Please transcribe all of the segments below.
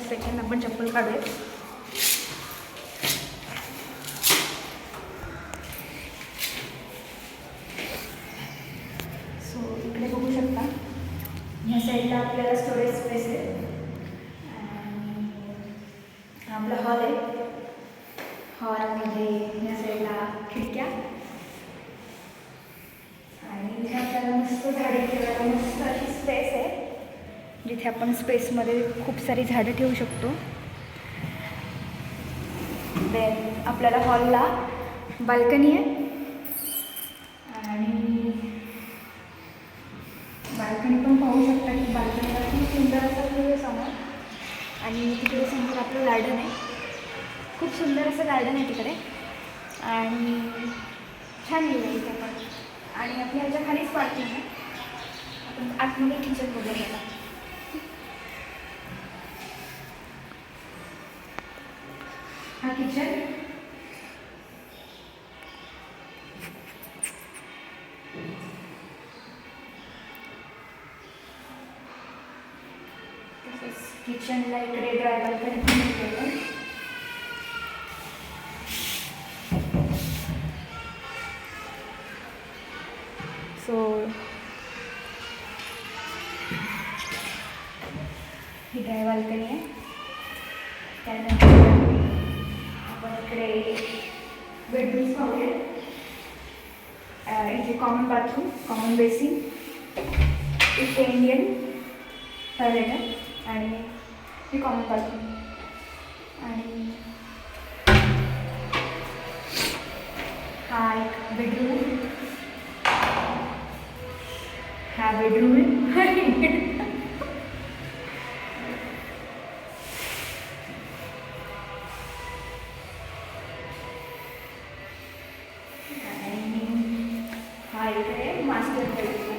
Second आपण चप्पल काढूया. सो इकडे बघू शकता, ह्या साईडला आपल्याला स्टोरेज स्पेस आहे आणि आपला हॉल आहे. हॉलमध्ये ह्या साईडला खिडक्या आणि इथे आपल्याला मस्त झाडे ठेवायला मस्त अशी स्पेस आहे, जिथे आपण स्पेसमध्ये खूप सारी झाडं ठेवू शकतो. देन आपल्याला हॉलला बाल्कनी आहे आणि बाल्कनी पण पाहू शकता की बाल्कनीला खूप सुंदर असं व्ह्यू आहे समोर. आणि तिकडे समोर आपलं गार्डन आहे, खूप सुंदर असं गार्डन आहे तिकडे आणि छान व्ह्यू आहे इथे पण. आणि आपल्या ह्याच्या खालीच पार्किंग आहे. आपण आतमध्ये किचन वगैरे गेला. हा किचन, किचनला इकडे ड्राय बाल्कनी केलं. सो ही ड्राय बाल्कनी आहे. त्यानंतर आपण इकडे बेडरूम्स पाहूया. इथे कॉमन बाथरूम, कॉमन बेसिन, इथे इंडियन टॉयलेट आहे आणि हे कॉमन बाथरूम. आणि हा एक बेडरूम, हा बेडरूम आहे. हा इकडे मास्टर बेडरूम.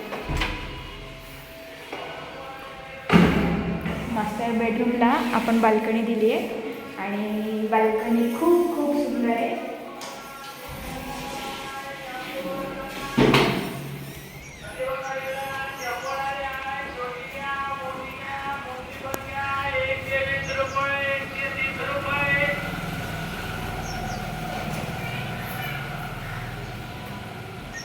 मास्टर बेडरूमला आपण बाल्कनी दिली आहे आणि बाल्कनी खूप